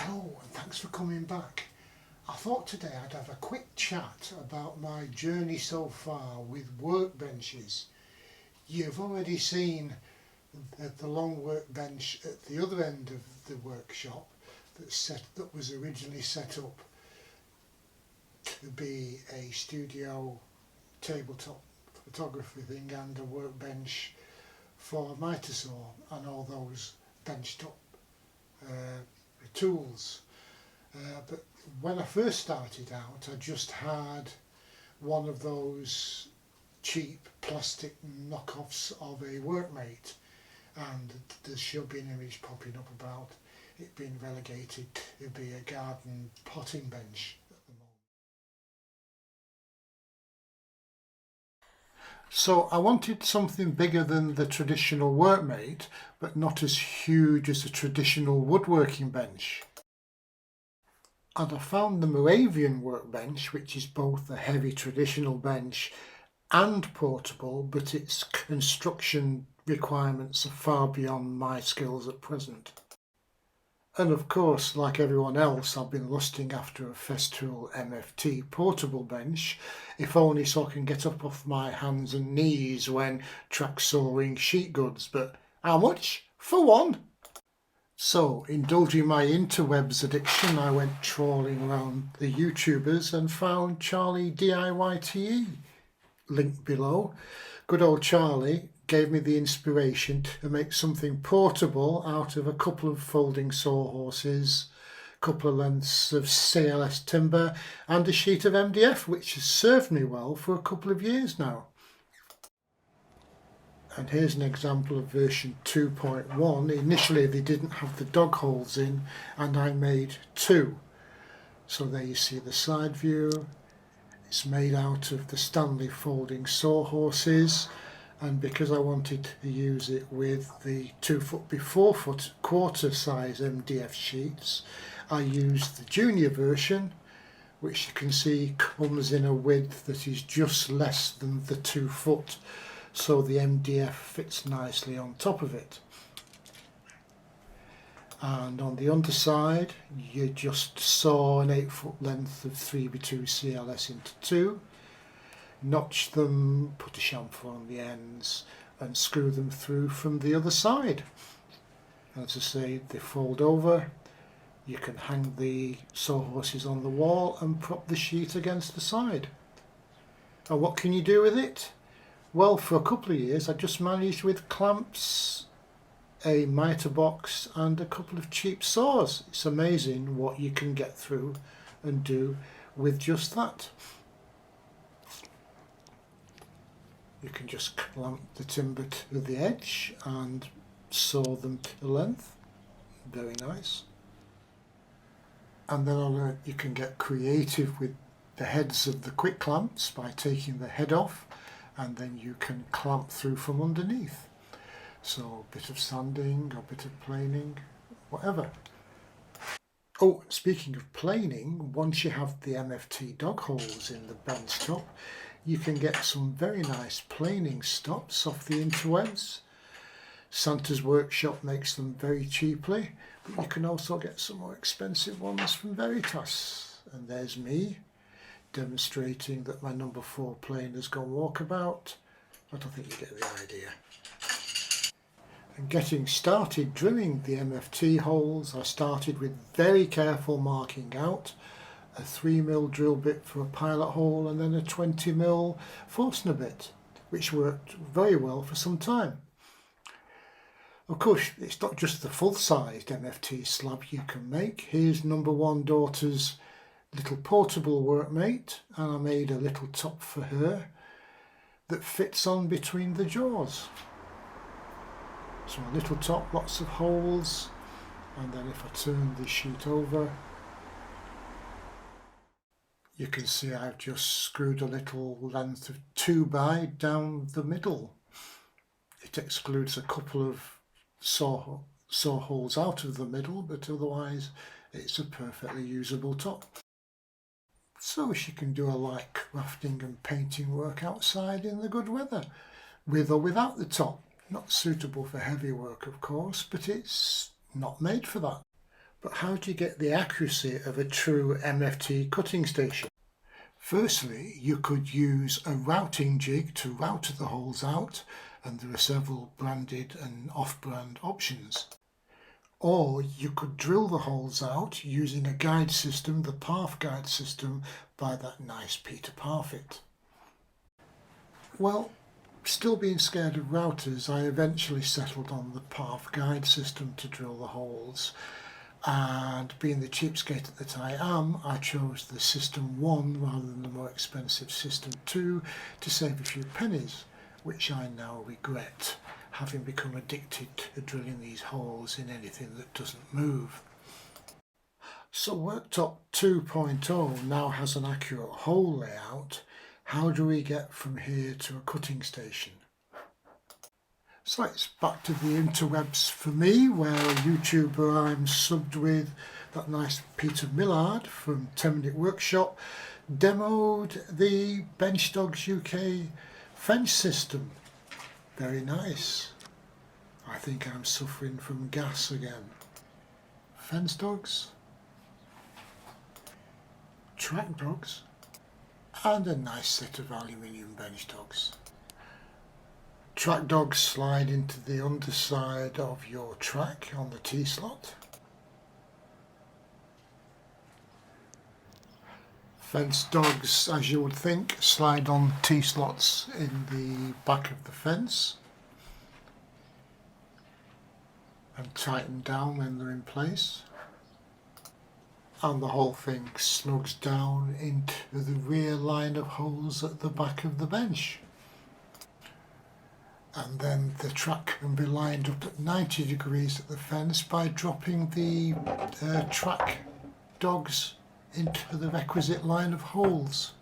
Hello and thanks for coming back. I thought today I'd have a quick chat about my journey so far with workbenches. You've already seen the long workbench at the other end of the workshop that was originally set up to be a studio tabletop photography thing and a workbench for mitre saw and all those benchtop tools. But when I first started out, I just had one of those cheap plastic knockoffs of a workmate, and there should be an image popping up about it being relegated to be a garden potting bench at the moment. So I wanted something bigger than the traditional workmate, but not as huge as a traditional woodworking bench. And I found the Moravian workbench, which is both a heavy traditional bench and portable, but its construction requirements are far beyond my skills at present. And of course, like everyone else, I've been lusting after a Festool MFT portable bench, if only so I can get up off my hands and knees when track sawing sheet goods. But how much? For one? So, indulging my interwebs addiction, I went trawling around the YouTubers and found Charlie DIYTE, link below. Good old Charlie gave me the inspiration to make something portable out of a couple of folding sawhorses, a couple of lengths of CLS timber and a sheet of MDF, which has served me well for a couple of years now. And here's an example of version 2.1. Initially they didn't have the dog holes in, and I made two. So there you see the side view. It's made out of the Stanley folding sawhorses, and because I wanted to use it with the 2 foot by 4 foot quarter size MDF sheets, I used the junior version, which you can see comes in a width that is just less than the 2 foot. So the MDF fits nicely on top of it. And on the underside you just saw an 8 foot length of 3x2 CLS into 2, notch them, put a chamfer on the ends and screw them through from the other side. And as I say, they fold over. You can hang the sawhorses on the wall and prop the sheet against the side. And what can you do with it? Well, for a couple of years I just managed with clamps, a mitre box and a couple of cheap saws. It's amazing what you can get through and do with just that. You can just clamp the timber to the edge and saw them to the length. Very nice. And then you can get creative with the heads of the quick clamps by taking the head off, and then you can clamp through from underneath. So a bit of sanding, a bit of planing, whatever. Oh, speaking of planing, once you have the MFT dog holes in the bench top, you can get some very nice planing stops off the interwebs. Santa's Workshop makes them very cheaply, but you can also get some more expensive ones from Veritas. And there's me, demonstrating that my number 4 plane has gone walkabout, but I think you get the idea. And getting started drilling the MFT holes, I started with very careful marking out, a 3mm drill bit for a pilot hole and then a 20mm Forstner bit, which worked very well for some time. Of course, it's not just the full-sized MFT slab you can make. Here's number 1 daughter's little portable workmate, and I made a little top for her that fits on between the jaws. So a little top, lots of holes, and then if I turn the sheet over, you can see I've just screwed a little length of 2x down the middle. It excludes a couple of saw holes out of the middle, but otherwise it's a perfectly usable top. So she can do a light crafting and painting work outside in the good weather, with or without the top. Not suitable for heavy work, of course, but it's not made for that. But how do you get the accuracy of a true MFT cutting station? Firstly, you could use a routing jig to route the holes out, and there are several branded and off-brand options. Or you could drill the holes out using a guide system, the Path guide system by that nice Peter Parfit. Well, still being scared of routers, I eventually settled on the Path guide system to drill the holes. And being the cheapskate that I am, I chose the System 1 rather than the more expensive System 2 to save a few pennies, which I now regret, having become addicted to drilling these holes in anything that doesn't move. So Worktop 2.0 now has an accurate hole layout. How do we get from here to a cutting station? So it's back to the interwebs for me, where a YouTuber I'm subbed with, that nice Peter Millard from 10-Minute Workshop, demoed the Bench Dogs UK fence system. Very nice. I think I'm suffering from gas again. Fence dogs, track dogs, and a nice set of aluminium bench dogs. Track dogs slide into the underside of your track on the T-slot. Fence dogs, as you would think, slide on T-slots in the back of the fence and tighten down when they're in place. And the whole thing slugs down into the rear line of holes at the back of the bench. And then the track can be lined up at 90 degrees at the fence by dropping the track dogs into the requisite line of holes.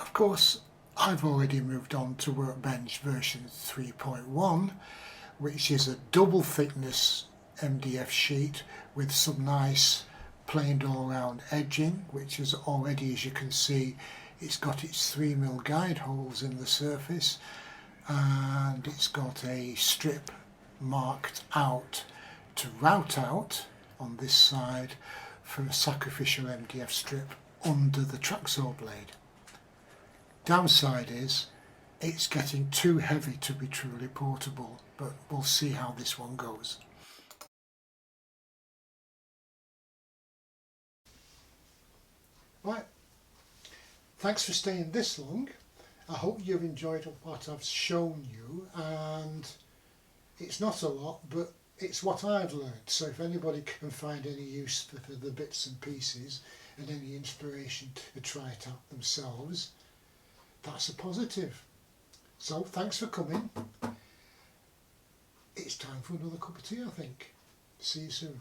Of course, I've already moved on to Workbench version 3.1, which is a double thickness MDF sheet with some nice planed all round edging, which is already, as you can see, it's got its 3mm guide holes in the surface, and it's got a strip marked out to route out on this side for a sacrificial MDF strip under the track saw blade. Downside is it's getting too heavy to be truly portable, but we'll see how this one goes. Right, thanks for staying this long. I hope you've enjoyed what I've shown you, and it's not a lot, but it's what I've learned. So if anybody can find any use for the bits and pieces and any inspiration to try it out themselves, that's a positive. So thanks for coming. It's time for another cup of tea, I think. See you soon.